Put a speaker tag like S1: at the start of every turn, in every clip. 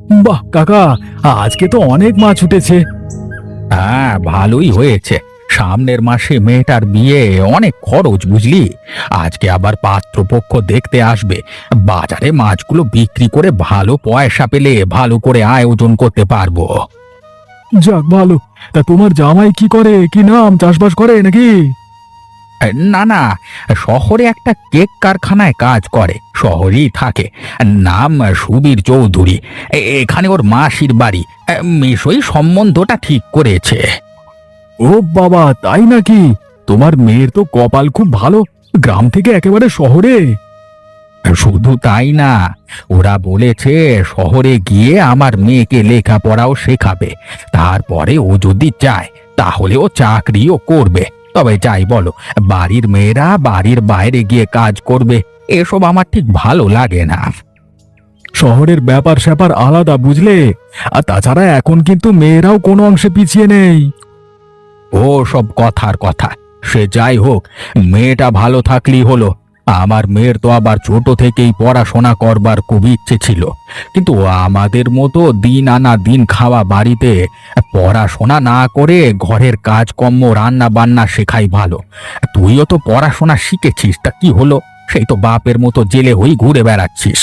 S1: বাহ কাকা, আজকে তো অনেক মাছ উঠেছে।
S2: হ্যাঁ, ভালোই হয়েছে। সামনের মাসে মেয়েটার বিয়ে, অনেক খরচ বুঝলি। আজকে আবার পাত্রপক্ষ দেখতে আসবে। বাজারে মাছগুলো বিক্রি করে ভালো পয়সা পেলে ভালো করে আয়োজন করতে পারবো।
S1: যাক ভালো। তা তোমার জামাই কি করে, কি নাম, চাষবাস করে নাকি?
S2: না না, শহরে একটা কেক কারখানায় কাজ করে, শহরেই থাকে। নাম সুবীর চৌধুরী। এখানে ওর মাসির বাড়ি। মেশোই সম্বন্ধটা ঠিক করেছে।
S1: ও বাবা, তাই নাকি? তোমার মেয়ের তো কপাল খুব ভালো, গ্রাম থেকে একেবারে শহরে।
S2: শুধু তাই না, ওরা বলেছে শহরে গিয়ে আমার মেয়েকে লেখাপড়াও শেখাবে। তারপরে ও যদি চায় তাহলে ও চাকরিও করবে। তবে যাই বলো, বাড়ির মেয়েরা বাড়ির বাইরে গিয়ে কাজ করবে, এসব আমার ঠিক ভালো লাগে না।
S1: শহরের ব্যাপার স্যাপার আলাদা, বুঝলে? আর তাছাড়া এখন কিন্তু মেয়েরাও কোনো অংশে পিছিয়ে নেই।
S2: ও সব কথার কথা, সে যাই হোক, মেয়েটা ভালো থাকলেই হলো। আমার মেয়ের তো আবার ছোট থেকেই পড়াশোনা করবার খুব ইচ্ছে ছিল, কিন্তু আমাদের মতো দিন আনা দিন খাওয়া বাড়িতে পড়াশোনা না করে ঘরের কাজকর্ম রান্না বান্না শেখাই ভালো। তুইও তো পড়াশোনা শিখেছিস, তা কি হলো? সেই তো বাপের মতো জেলে হয়ে ঘুরে বেড়াচ্ছিস।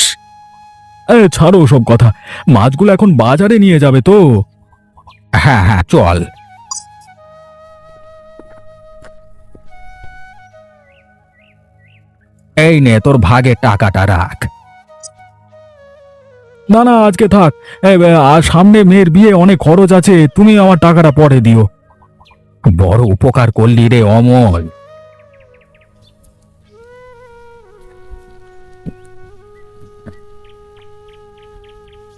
S1: ছাড়ো সব কথা, মাছগুলো এখন বাজারে নিয়ে যাবে তো?
S2: হ্যাঁ হ্যাঁ, চল। এই নে তোর ভাগের টাকাটা রাখ।
S1: না না, আজকে থাক। আর সামনে মেয়ের বিয়ে, অনেক খরচ আছে, তুমি আমার টাকাটা পরে দিও।
S2: বড় উপকার করলি রে অমল।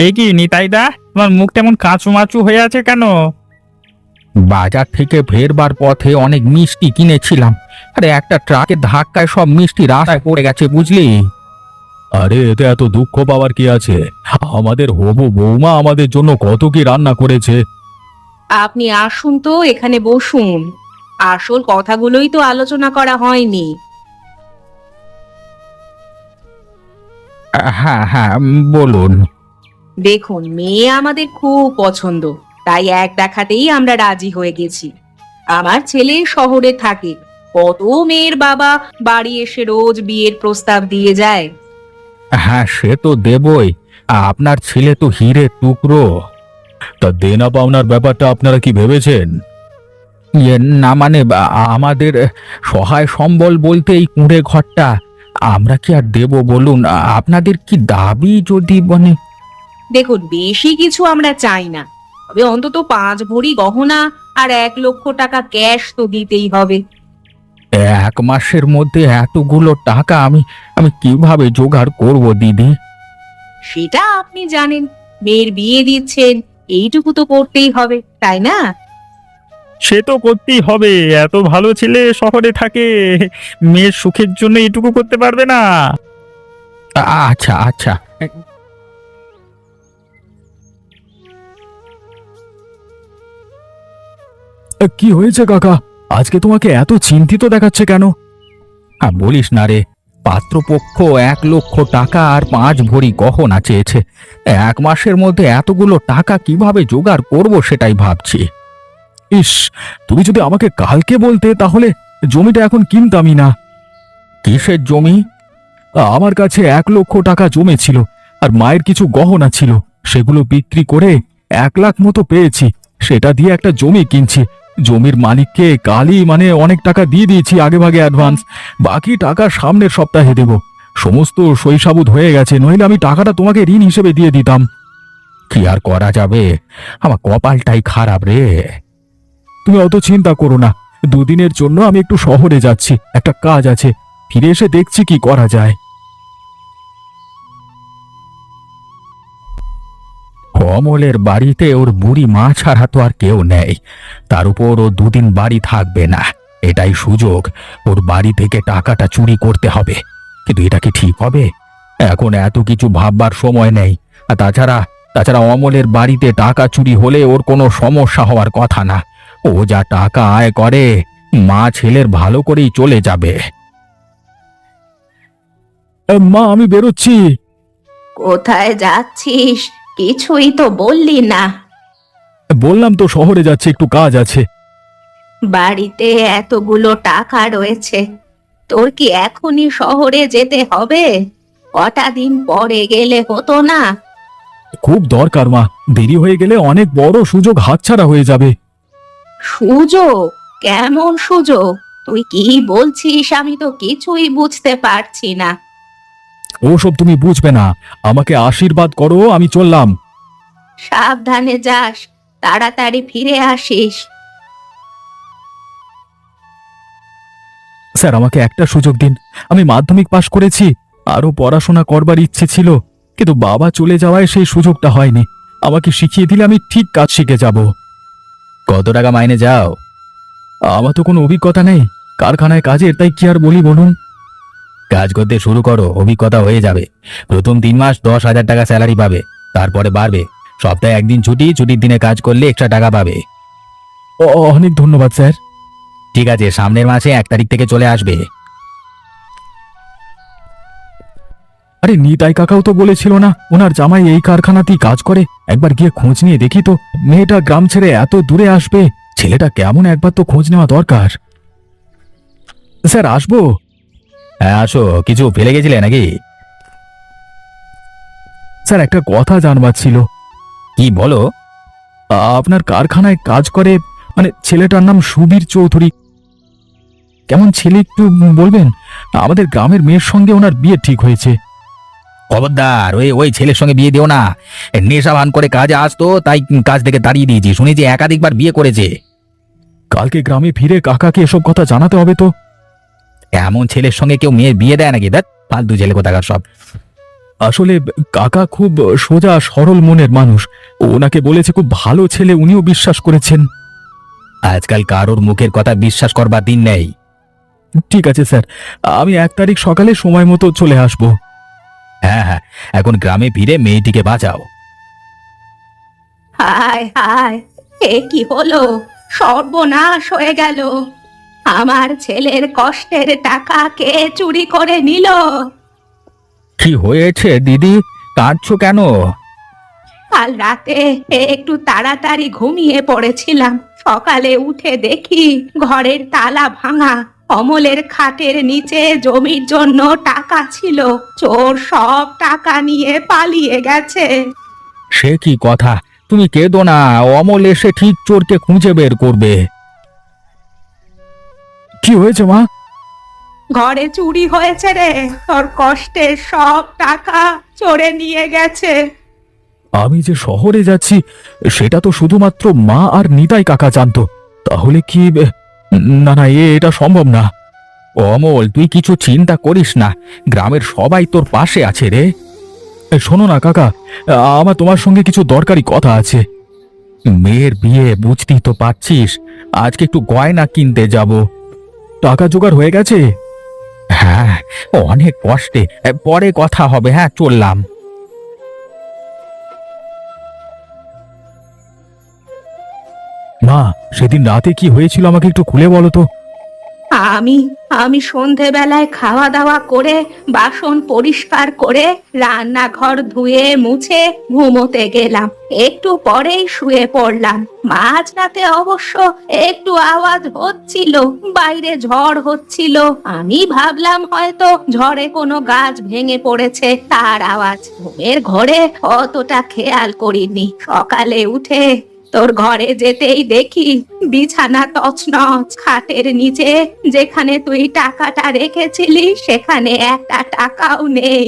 S3: এ কি নিতাইদা, তোমার মুখ তেমন কাঁচুমাচু হয়ে আছে কেন?
S2: বাজার থেকে ফেরবার পথে অনেক মিষ্টি কিনেছিলাম, আরে একটা ট্রাকের ধাক্কায় সব মিষ্টি রাস্তায় পড়ে গেছে বুঝলি।
S1: আরে এতে এত দুঃখ পাওয়ার কি আছে? আমাদের হবু বৌমা আমাদের জন্য কত কি রান্না করেছে।
S4: আপনি আসুন তো, এখানে বসুন। আসল কথাগুলোই তো আলোচনা করা হয়নি।
S2: হ্যাঁ হ্যাঁ, বলুন।
S4: দেখুন, মেয়ে আমাদের খুব পছন্দ, তাই এক দেখাতেই আমরা রাজি হয়ে গেছি। আমার ছেলে শহরে থাকে, কত মেয়ের বাবা বাড়ি এসে রোজ বিয়ের প্রস্তাব দিয়ে যায়।
S2: হ্যাঁ, সে তো দেবই। আপনার ছেলে তো হীরের টুকরো।
S1: তা দেনা পাওনার ব্যাপারটা আপনারা কি ভেবেছেন?
S2: ইয়ে না মানে, আমাদের সহায় সম্বল বলতে এই কুঁড়ে ঘরটা, আমরা কি আর দেব বলুন? আপনাদের কি দাবি যদি মানে?
S4: দেখুন, বেশি কিছু আমরা চাই না, তবে অন্তত 5 ভরি গহনা আর 1 লক্ষ টাকা ক্যাশ তো দিতেই হবে।
S2: এক মাসের মধ্যে এতগুলো টাকা আমি আমি কিভাবে জোগাড় করব দিদি?
S4: সেটা আপনি জানেন, মেয়ের বিয়ে দিচ্ছেন, এইটুকু তো করতেই হবে, তাই না?
S3: সে তো করতেই হবে, এত ভালো ছেলে শহরে থাকে, মেয়ের সুখের জন্য এটুকু করতে পারবে না?
S2: আচ্ছা আচ্ছা।
S1: কি হয়েছে কাকা, আজকে তোমাকে এত চিন্তিত দেখাচ্ছে কেন?
S2: বলিস না রে, পাত্রপক্ষ 1 লক্ষ টাকা আর 5 ভরি গহনা চেয়েছে। এক মাসের মধ্যে এতগুলো টাকা কিভাবে জোগাড় করব সেটাই ভাবছি।
S1: ইস, তুমি যদি আমাকে কালকে বলতে তাহলে জমিটা এখন কিনতামই না।
S2: কিসের জমি?
S1: আমার কাছে 1 লক্ষ টাকা জমেছিল, আর মায়ের কিছু গহনা ছিল, সেগুলো বিক্রি করে 1 লাখ মতো পেয়েছি। সেটা দিয়ে একটা জমি কিনছি। জমির মালিককে কালই মানে অনেক টাকা দিয়ে দিয়েছি আগেভাগে অ্যাডভান্স। বাকি টাকা সামনের সপ্তাহে দেব। সমস্ত সইসাবুত হয়ে গেছে, নইলে আমি টাকাটা তোমাকে ঋণ হিসেবে দিয়ে দিতাম।
S2: কি আর করা যাবে, আমার কপালটাই খারাপ রে।
S1: তুমি অত চিন্তা করো না, দুদিনের জন্য আমি একটু শহরে যাচ্ছি, একটা কাজ আছে, ফিরে এসে দেখছি কি করা যায়।
S2: অমলের বাড়িতে ওর বুড়ি মা ছাড়া তো আর কেউ নেই। তার উপর ও দুদিন বাড়ি থাকবে না, এটাই সুযোগ। ওর বাড়ি থেকে টাকাটা চুরি করতে হবে। কিন্তু এটা কি ঠিক হবে? এখন এত কিছু ভাববার সময় নেই। আর তাছাড়া তাছাড়া অমলের বাড়িতে টাকা চুরি হলে ওর কোনো সমস্যা হওয়ার কথা না। ও যা টাকা আয় করে, মা ছেলের ভালো করেই চলে যাবে।
S1: মা, আমি বেরোচ্ছি।
S4: কোথায় যাচ্ছিস? কিছুই তো বললি না।
S1: বললাম তো শহরে যাচ্ছে, একটু কাজ আছে।
S4: বাড়িতে এতগুলো টাকা রয়েছে, তোর কি এখনই শহরে যেতে হবে? কটা দিন পরে গেলে হতো না?
S1: খুব দরকার মা, দেরি হয়ে গেলে অনেক বড় সুযোগ হাতছাড়া হয়ে যাবে।
S4: সুযোগ? কেমন সুযোগ? তুই কি বলছিস আমি তো কিছুই বুঝতে পারছি না।
S1: ওসব তুমি বুঝবে না, আমাকে আশীর্বাদ করো, আমি চললাম।
S4: সাবধানে যাস, তাড়াতাড়ি ফিরে আসিস।
S1: স্যার, আমাকে একটা সুযোগ দিন। আমি মাধ্যমিক পাশ করেছি, আরো পড়াশোনা করবার ইচ্ছে ছিল, কিন্তু বাবা চলে যাওয়ায় সেই সুযোগটা হয়নি। আমাকে শিখিয়ে দিলে আমি ঠিক কাজ শিখে যাব।
S2: কত টাকা মাইনে যাও?
S1: আমার তো কোনো অভিজ্ঞতা নেই কারখানায় কাজের, তাই কি আর বলি বলুন।
S2: কাজ করতে শুরু করো, অভিজ্ঞতা হয়ে যাবে। প্রথম 3 মাস 10,000 টাকা স্যালারি পাবে, তারপরে বাড়বে। সপ্তাহে একদিন ছুটি, ছুটির দিনে কাজ করলে এক্সট্রা টাকা পাবে।
S1: অনেক ধন্যবাদ স্যার।
S2: ঠিক আছে, সামনের মাসে 1 তারিখ থেকে চলে আসবে।
S1: আরে নিতাই কাকাও তো বলেছিল না ওনার জামাই এই কারখানাতেই কাজ করে? একবার গিয়ে খোঁজ নিয়ে দেখি তো, মেয়েটা গ্রাম ছেড়ে এত দূরে আসবে, ছেলেটা কেমন একবার তো খোঁজ নেওয়া দরকার। স্যার, আসবো?
S2: হ্যাঁ আসো। কিছু ফেলে গেছিলে নাকি?
S1: স্যার, একটা কথা জানবার ছিল।
S2: কি বলো?
S1: আপনার কারখানায় কাজ করে, মানে ছেলেটার নাম সুবীর চৌধুরী, কেমন ছেলে একটু বলবেন? আমাদের গ্রামের মেয়ের সঙ্গে ওনার বিয়ে ঠিক হয়েছে।
S2: খবরদার, ওই ওই ছেলের সঙ্গে বিয়ে দিও না। নেশা ভান করে কাজে আসতো, তাই কাজ থেকে তাড়িয়ে দিয়েছি। শুনেছি একাধিকবার বিয়ে করেছে।
S1: কালকে গ্রামে ফিরে কাকাকে এসব কথা জানাতে হবে তো।
S2: এমন ছেলের সঙ্গে কেউ মেয়ে বিয়ে দেয় নাকি? দেখ, ফালতু ছেলে কোথাকার সব।
S1: আসলে কাকা খুব সোজা সরল মনের মানুষ, ওনাকে বলেছে খুব ভালো ছেলে, উনিও বিশ্বাস করেছেন।
S2: আজকাল কারোর মুখের কথা বিশ্বাস করবার দিন নেই।
S1: ঠিক আছে স্যার, আমি 1 তারিখ সকালে সময় মতো চলে আসবো।
S2: হ্যাঁ হ্যাঁ, এখন গ্রামে ফিরে মেয়েটিকে বাঁচাও।
S4: হায় হায়, এ কি হলো? সর্বনাশ হয়ে গেল। আমার ছেলের কষ্টের টাকা কে চুরি করে নিল?
S2: কি হয়েছে দিদি, কাঁদছো কেন?
S4: কাল রাতে একটু তাড়াতাড়ি ঘুমিয়ে পড়েছিলাম, সকালে উঠে দেখি ঘরের তালা ভাঙা। অমলের খাটের নিচে জমির জন্য টাকা ছিল, চোর সব টাকা নিয়ে পালিয়ে গেছে।
S2: সে কি কথা, তুমি কেঁদো না, অমল এসে ঠিক চোরকে খুঁজে বের করবে।
S1: কি হয়েছে মা?
S4: ঘরে চুরি হয়েছে রে, তোর কষ্টের সব টাকা চোরে নিয়ে গেছে।
S1: আমি যে শহরে যাচ্ছি সেটা তো শুধুমাত্র মা আর নিতাই কাকা জানতো, তাহলে কি না না, এটা সম্ভব না।
S2: অমল, তুই কিছু চিন্তা করিস না, গ্রামের সবাই তোর পাশে আছে রে।
S1: শোনো না কাকা, আমার তোমার সঙ্গে কিছু দরকারি কথা আছে।
S2: মেয়ের বিয়ে, বুঝতেই তো পারছিস, আজকে একটু গয়না কিনতে যাব।
S1: টাকা জোগাড় হয়ে গেছে?
S2: হ্যাঁ, অনেক কষ্টে। পরে কথা হবে, হ্যাঁ চললাম।
S1: মা, সেদিন রাতে কি হয়েছিল আমাকে একটু খুলে বলো তো।
S4: আমি আমি সন্ধেবেলায় খাওয়া দাওয়া করে বাসন পরিষ্কার করে রান্নাঘর ধুয়ে মুছে ঘুমোতে গেলাম, একটু পরেই শুয়ে পড়লাম। মাঝরাতে অবশ্য একটু আওয়াজ হচ্ছিল, বাইরে ঝড় হচ্ছিল। আমি ভাবলাম হয়তো ঝড়ে কোনো গাছ ভেঙে পড়েছে, তার আওয়াজ। ঘুমের ঘরে অতটা খেয়াল করিনি। সকালে উঠে তোর ঘরে যেতেই দেখি বিছানা তছনছ, খাটের নিচে যেখানে তুই টাকাটা রেখেছিলি সেখানে একটা টাকাও নেই।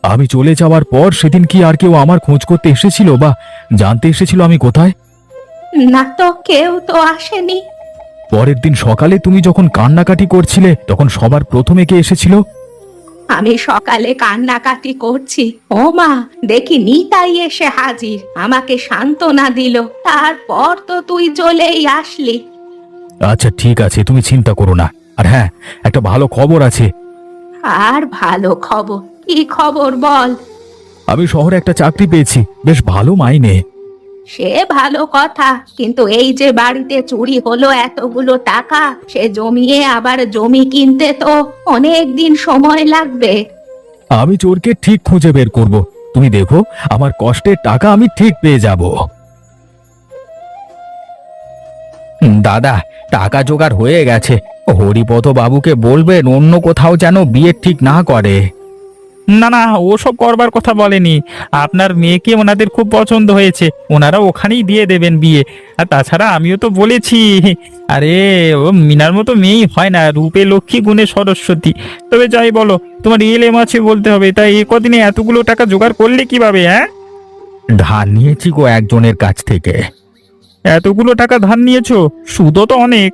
S1: আমি চলে যাওয়ার পর সেদিন কি আর কেউ আমার খোঁজ করতে এসেছিল বা জানতে এসেছিল আমি কোথায়?
S4: না তো, কেউ তো আসেনি।
S1: পরের দিন সকালে তুমি যখন কান্নাকাটি করছিলে তখন সবার প্রথমে কে এসেছিল?
S4: আমি সকালে কান্নাকাটি করছি, ও মা, দেখি নিতাই এসে হাজির, আমাকে সান্ত্বনা দিল। তারপর তো তুই চলেই আসলি।
S1: আচ্ছা ঠিক আছে, তুমি চিন্তা করো না। আর হ্যাঁ, একটা ভালো খবর আছে।
S4: আর ভালো খবর? কি খবর বল?
S1: আমি শহরে একটা চাকরি পেয়েছি, বেশ ভালো মাইনে।
S4: সে ভালো কথা, কিন্তু এই যে বাড়িতে চুরি হলো এতগুলো টাকা, সে জমিয়ে আবার জমি কিনতে তো অনেক দিন সময় লাগবে।
S1: আমি চোরকে ঠিক খুঁজে বের করব, তুমি দেখো আমার কষ্টের টাকা আমি ঠিক পেয়ে যাব।
S2: দাদা, টাকা জোগাড় হয়ে গেছে। হরিপদ বাবুকে বলবেন অন্য কোথাও যেন বিয়ে ঠিক না করে।
S3: না না, ওসব করবার কথা বলেনি। আপনার মেয়েকে ওনাদের খুব পছন্দ হয়েছে, ওনারা ওখানেই দিয়ে দেবেন বিয়ে। আর তাছাড়া আমিও তো বলেছি, আরে ও মিনার মতো মেয়েই হয় না, রূপে লক্ষ্মী গুণে সরস্বতী। তবে যাই বলো, তোমার এলেম আছে বলতে হবে। তাই এ কদিনে এতগুলো টাকা জোগাড় করলে কিভাবে? হ্যাঁ,
S2: ধার নিয়েছি গো একজনের কাছ থেকে।
S3: এতগুলো টাকা ধার নিয়েছো? সুদও তো অনেক।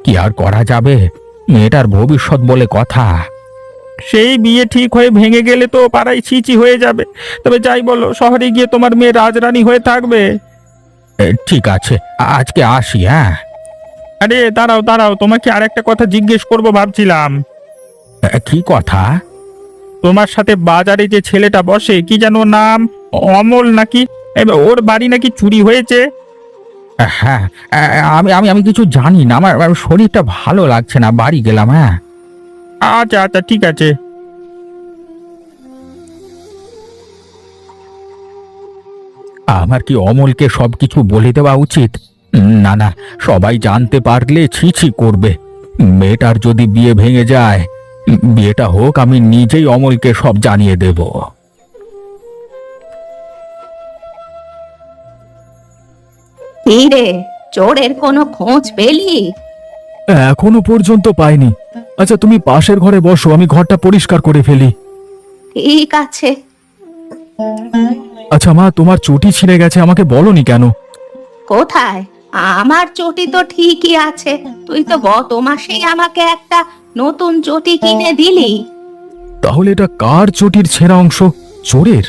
S2: কি আর করা যাবে, মেয়েটার ভবিষ্যৎ বলে কথা।
S3: সেই বিয়ে ঠিক হয়ে ভেঙে গেলে তো পাড়ায় ছিচি হয়ে যাবে। তবে যাই বলো, শহরে গিয়ে তোমার মেয়ে রাজরানী হয়ে থাকবে।
S2: ঠিক আছে, আজকে আসি। হ্যাঁ,
S3: আরে দাঁড়াও দাঁড়াও, তোমাকে আরেকটা কথা জিজ্ঞেস করব ভাবছিলাম।
S2: কি কথা?
S3: তোমার সাথে বাজারে যে ছেলেটা বসে, কি যেন নাম, অমল নাকি? ওর বাড়ি নাকি চুরি হয়েছে।
S2: হ্যাঁ, আমি আমি আমি কিছু জানি না, আমার শরীরটা ভালো লাগছে না, বাড়ি গেলাম। হ্যাঁ,
S3: আচ্ছা আচ্ছা, ঠিক আছে।
S2: আমার কি অমলকে সবকিছু বলে দেওয়া উচিত? না না, সবাই জানতে পারলে ছি করবে। মেয়েটার যদি বিয়ে ভেঙে যায়, বিয়েটা হোক, আমি নিজেই অমলকে সব জানিয়ে দেব।
S4: কি রে, চোরের কোনো খোঁজ পেলি?
S1: এখনো পর্যন্ত পাইনি। আচ্ছা তুমি পাশের ঘরে বসো, আমি ঘরটা পরিষ্কার করে ফেলি।
S4: ঠিক আছে।
S1: আচ্ছা মা, তোমার চটি ছিঁড়ে গেছে, আমাকে বলনি কেন?
S4: কোথায়? আমার চটি তো ঠিকই আছে। তুই তো গত মাসেই আমাকে একটা নতুন চটি কিনে দিলি।
S1: তাহলে এটা কার চটির ছেঁড়া অংশ? চোরের?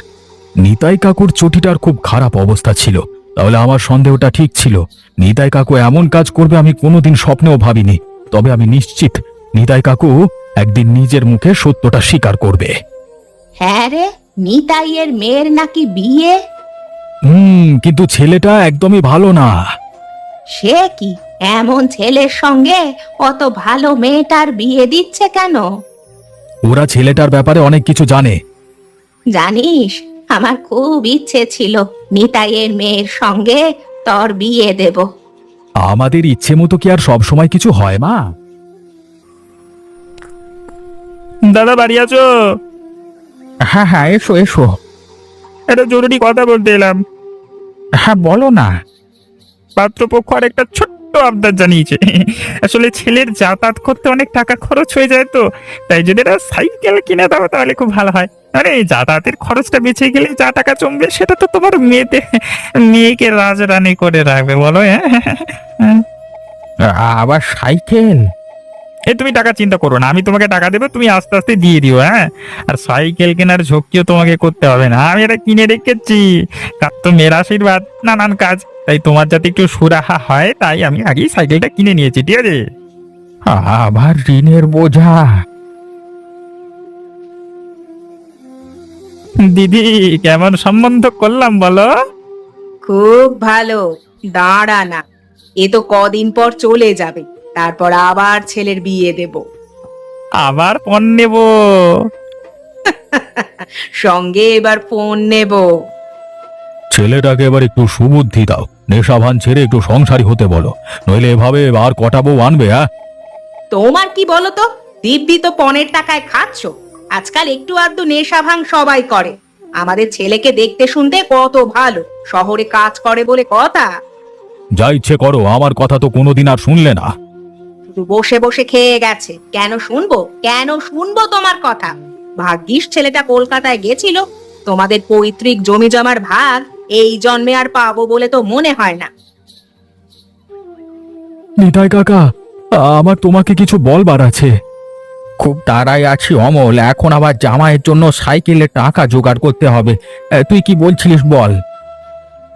S1: নিতাই কাকুর চটিটার খুব খারাপ অবস্থা ছিল। তাহলে আমার সন্দেহটা ঠিক ছিল। নিতাই কাকু এমন কাজ করবে আমি কোনোদিন স্বপ্নেও ভাবিনি। তবে আমি নিশ্চিত নিতাই কাকু একদিন নিজের মুখে সত্যটা স্বীকার করবে।
S4: হ্যাঁ রে, নিতাইয়ের মেয়ের নাকি বিয়ে?
S1: কিন্তু ছেলেটা একদমই ভালো না।
S4: সে কি, এমন ছেলের সঙ্গে অত ভালো মেয়েটার বিয়ে দিচ্ছে কেন?
S1: ওরা ছেলেটার ব্যাপারে অনেক কিছু জানে।
S4: জানিস, আমার খুব ইচ্ছে ছিল নিতাইয়ের মেয়ের সঙ্গে তোর বিয়ে দেব।
S1: আমাদের ইচ্ছে মতো কি আর সব সময় কিছু হয় মা?
S3: দাদা বাড়ি আছো?
S2: হ্যাঁ হ্যাঁ, এসো এসো।
S3: একটা জরুরি কথা বলতে এলাম।
S2: হ্যাঁ, বলো না।
S3: পাত্রপক্ষ আর একটা ছোট্ট আবদার জানিয়েছে। আসলে ছেলের যাতায়াত করতে অনেক টাকা খরচ হয়ে যায় তো, তাই যদি একটা সাইকেল কিনে দাও তাহলে খুব ভালো হয়। আরে এই যাতায়াতের খরচটা বেঁচে গেলে যা টাকা জমবে সেটা তো তোমার মেয়েকে রাজরানী করে রাখবে, বলো? হ্যাঁ,
S2: আবার সাইকেল?
S3: তুমি টাকা চিন্তা করো না, আমি তোমাকে টাকা দেবো, তুমি আস্তে আস্তে দিয়ে দিও। হ্যাঁ, আর সাইকেল কেনার ঝক্কিও তোমাকে করতে হবে না, আমি এটা কিনে রেখেছি। কার তো মেয়ের আশীর্বাদ, নানান কাজ, তাই তোমার যাতে একটু সুরাহা হয়, তাই আমি আগেই সাইকেলটা কিনে নিয়েছি। ঠিক আছে?
S2: আবার ঋণের বোঝা?
S3: দিদি, কেমন সম্বন্ধ করলাম বলো?
S4: খুব ভালো। দাঁড়া না, এ তো কদিন পর চলে যাবে, তারপর আবার ছেলের বিয়ে দেব।
S3: আবার পণ নেব।
S4: সঙ্গে এবার ফোন নেব।
S1: ছেলেটাকে এবার একটু সুবুদ্ধি দাও, নেশা ভান ছেড়ে একটু সংসারী হতে বলো, নইলে এভাবে আর কটা বউ আনবে? হ্যাঁ,
S4: তোমার কি বলো তো? দিব্যি তো পণের টাকায় খাচ্ছ। আজকাল একটু আধটু নেশা ভাঙ সবাই করে। আমাদের ছেলেকে দেখতে শুনতে কত ভালো, শহরে কাজ করে বলে কথা।
S1: যা ইচ্ছে করো, আমার কথা তো কোনোদিন আর শুনলে না।
S4: শুধু বসে বসে খেয়ে গেছে। কেন শুনবো, কেন শুনবো তোমার কথা? ভাগ্যিস ছেলেটা কলকাতায় গেছিল। তোমাদের পৈতৃক জমি জমার ভাগ এই জন্মে আর পাবো বলে তো মনে হয় না।
S1: নিতাই কাকা, আমার তোমাকে কিছু বলবার আছে।
S2: খুব তাড়ায় আছি অমল, এখন আবার জামাইয়ের জন্য সাইকেলের টাকা জোগাড় করতে হবে। তুই কি বলছিলিস বল।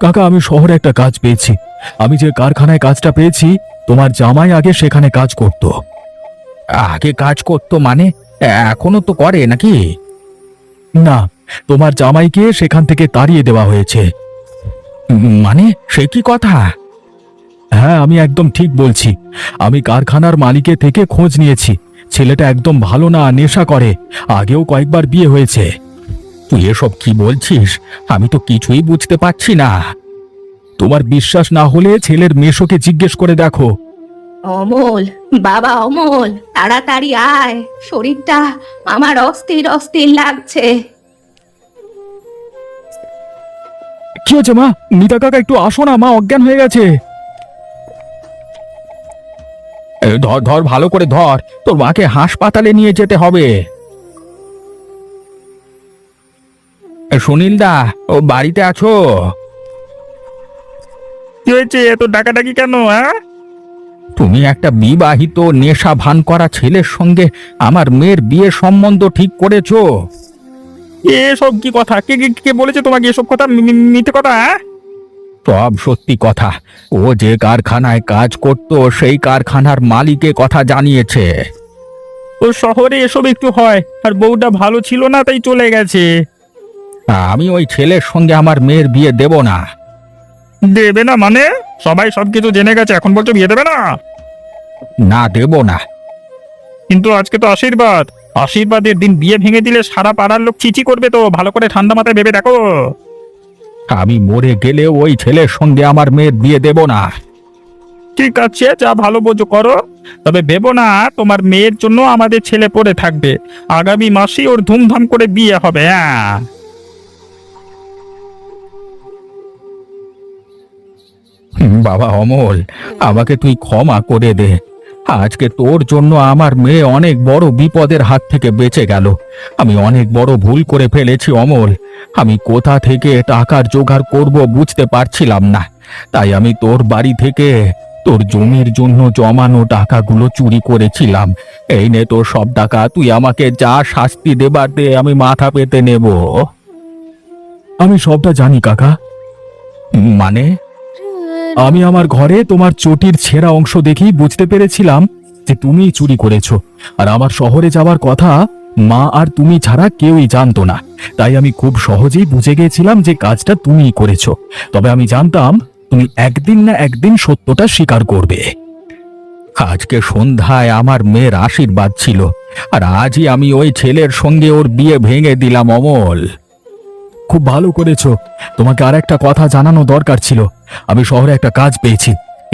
S1: কাকা, আমি শহরে একটা কাজ পেয়েছি। আমি যে কারখানায় কাজটা পেয়েছি, তোমার জামাই আগে সেখানে কাজ করত।
S2: আগে কাজ করতো মানে? এখনো তো করে নাকি?
S1: না, তোমার জামাইকে সেখান থেকে তাড়িয়ে দেওয়া হয়েছে।
S2: মানে সে কি কথা?
S1: হ্যাঁ, আমি একদম ঠিক বলছি। আমি কারখানার মালিকের থেকে খোঁজ নিয়েছি। ছেলেটা একদম ভালো না, নেশা করে, আগেও কয়েকবার বিয়ে হয়েছে।
S2: তুই এসব কি বলছিস? আমি তো কিছুই বুঝতে পারছি না।
S1: তোমার বিশ্বাস না হলে ছেলের মেশোকে জিজ্ঞেস করে দেখো।
S4: অমল, বাবা অমল, তাড়াতাড়ি আয়, শরীরটা আমার অস্থির অস্থির লাগছে।
S1: কি হয়েছে মা? নিতা কাকা একটু আসো না, মা অজ্ঞান হয়ে গেছে।
S2: ধর ধর, ভালো করে ধর, তোর মাকে হাসপাতালে নিয়ে যেতে হবে। সুনীল দা, ও বাড়িতে আছো?
S3: কি হয়েছে? এত ডাকাডাকি কেন? হ্যাঁ,
S2: তুমি একটা বিবাহিত নেশা ভান করা ছেলের সঙ্গে আমার মেয়ের বিয়ে সম্বন্ধ ঠিক করেছো।
S3: এসব কি কথা? কে কে কে বলেছে তোমাকে এসব কথা? মিথ্যে কথা? হ্যাঁ,
S2: সব সত্যি কথা। ও যে কারখানায় কাজ করত সেই কারখানার মালিকে কথা জানিয়েছে।
S3: ও শহরে এসব একটু হয়, আর বউটা ভালো ছিল না তাই চলে গেছে।
S2: আমি ওই ছেলের সঙ্গে আমার মেয়ের বিয়ে দেব না।
S3: দেবে না মানে? সবাই সবকিছু জেনে গেছে, এখন বলছো বিয়ে দেবে না?
S2: না, দেব না।
S3: কিন্তু আজকে তো আশীর্বাদ, আশীর্বাদের দিন বিয়ে ভেঙে দিলে সারা পাড়ার লোক চিচি করবে তো। ভালো করে ঠান্ডা মাথায় ভেবে দেখো।
S2: আমি মরে গেলেও ওই ছেলের সঙ্গে আমার মেয়ের বিয়ে দেব না।
S3: ঠিক আছে, যা ভালো বোঝো করো, তবে ভেবো না তোমার মেয়ের জন্য আমাদের ছেলে পড়ে থাকবে। আগামী মাসেই ওর ধুমধাম করে বিয়ে হবে। হ্যাঁ,
S2: বাবা অমল, আমাকে তুই ক্ষমা করে দে। আজকে তোর জন্য আমার মেয়ে অনেক বড় বিপদের হাত থেকে বেঁচে গেল। আমি অনেক বড় ভুল করে ফেলেছি অমল। আমি কোথা থেকে টাকার জোগাড় করব বুঝতে পারছিলাম না, তাই আমি তোর বাড়ি থেকে তোর জমির জন্য জমানো টাকাগুলো চুরি করেছিলাম। এই নে তোর সব টাকা, তুই আমাকে যা শাস্তি দেবার দে, আমি মাথা পেতে নেব।
S1: আমি সবটা জানি কাকা।
S2: মানে?
S1: আমি আমার ঘরে তোমার চটির ছেঁড়া অংশ দেখেই বুঝতে পেরেছিলাম যে তুমিই চুরি করেছো। আর আমার শহরে যাওয়ার কথা মা আর তুমি ছাড়া কেউই জানতো না, তাই আমি খুব সহজেই বুঝে গিয়েছিলাম যে কাজটা তুমিই করেছো। তবে আমি জানতাম তুমি একদিন না একদিন সত্যটা স্বীকার করবে।
S2: আজকে সন্ধ্যায় আমার মেয়ের আশীর্বাদ ছিল, আর আজই আমি ওই ছেলের সঙ্গে ওর বিয়ে ভেঙে দিলাম অমল।
S1: খুব ভালো করেছো। তোমাকে আর একটা কথা জানানো দরকার ছিল। আমি শহরে একটা কাজ পেয়েছি,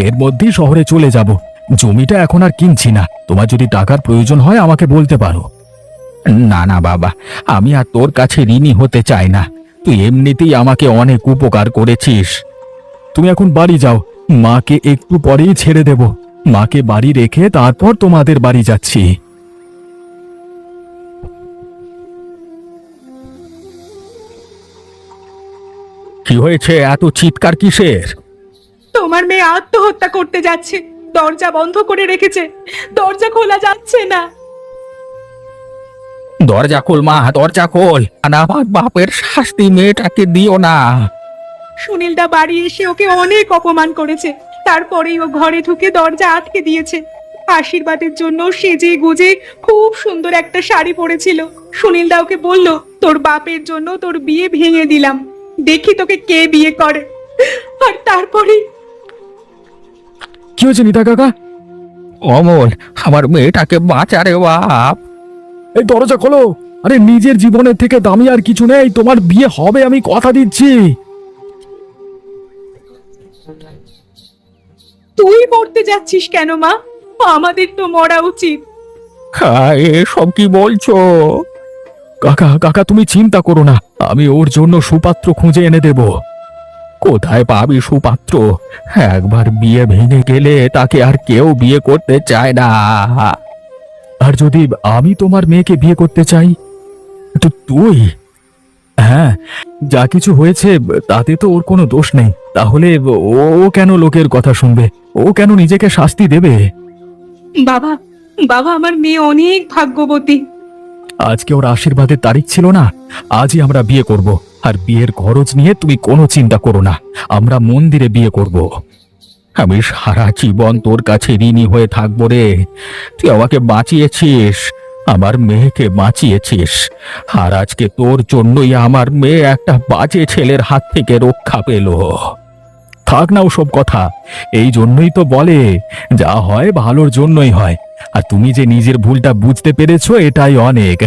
S1: এর মধ্যেই শহরে চলে যাব। জমিটা এখন আর কিনছি না। তোমার যদি টাকার প্রয়োজন হয় আমাকে বলতে পারো।
S2: না না বাবা, আমি আর তোর কাছে ঋণী হতে চাই না। তুই এমনিতেই আমাকে অনেক উপকার করেছিস।
S1: তুমি এখন বাড়ি যাও, মাকে একটু পরেই ছেড়ে দেব। মাকে বাড়ি রেখে তারপর তোমাদের বাড়ি যাচ্ছি।
S2: কি হয়েছে? এত চিৎকার কিসের?
S4: তোমার মেয়ে আত্মহত্যা করতে যাচ্ছে, দরজা বন্ধ করে রেখেছে, দরজা খোলা যাচ্ছে না।
S2: দরজা খোল মা, দরজা খোল। আর আমার বাপের শাস্তি মেয়েটাকে দিও না।
S4: সুনীলদা বাড়ি এসে ওকে অনেক অপমান করেছে, তারপরেই ও ঘরে ঢুকে দরজা আটকে দিয়েছে। আশীর্বাদের জন্য সেজে গুজে খুব সুন্দর একটা শাড়ি পরেছিল। সুনীলদা ওকে বলল, তোর বাপের জন্য তোর বিয়ে ভেঙে দিলাম, দেখি তোকে কে বিয়ে করে। আর তারপরে
S1: কি হয়েছে নিতা কাকা?
S2: অমল, আমার মেয়েটাকে বাঁচা রে বাপ।
S1: এই দরজা খোলো। আরে নিজের জীবনের থেকে দামি আর কিছু নেই, তোমার বিয়ে হবে, আমি কথা দিচ্ছি।
S4: তুই মরতে যাচ্ছিস কেন মা? আমাদের তো মরা উচিত।
S2: এসব কি বলছো?
S1: কাকা কাকা তুমি চিন্তা করো না, আমি ওর জন্য সুপাত্র খুঁজে এনে দেব।
S2: কোথায় পাবি সুপাত্র? একবার বিয়ে ভেঙে গেলে তাকে আর কেউ বিয়ে করতে চায় না।
S1: আর যদি আমি তোমার মেয়েকে বিয়ে করতে চাই? তো তুই? হ্যাঁ, যা কিছু হয়েছে তাতে তো ওর কোনো দোষ নেই। তাহলে ও কেন লোকের কথা শুনবে? ও কেন নিজেকে শাস্তি দেবে?
S4: বাবা, বাবা, আমার মেয়ে অনেক ভাগ্যবতী।
S1: আজকে ওর আশীর্বাদের তারিখ ছিল না, আজই আমরা বিয়ে করব। আর বিয়ের খরচ নিয়ে তুমি কোনো চিন্তা করো না, আমরা মন্দিরে বিয়ে করব।
S2: আমি সারা জীবন তোর কাছে ঋণী হয়ে থাকবো রে। তুই আমাকে বাঁচিয়েছিস, আমার মেয়েকে বাঁচিয়েছিস, আর আজকে তোর জন্যই আমার মেয়ে একটা বাজে ছেলের হাত থেকে রক্ষা পেল।
S1: থাক না ওসব কথা, এই জন্যই তো বলে যা হয় ভালোর জন্যই হয়। আর তুমি যে নিজের ভুলটা বুঝতে পেরেছো এটাই অনেক।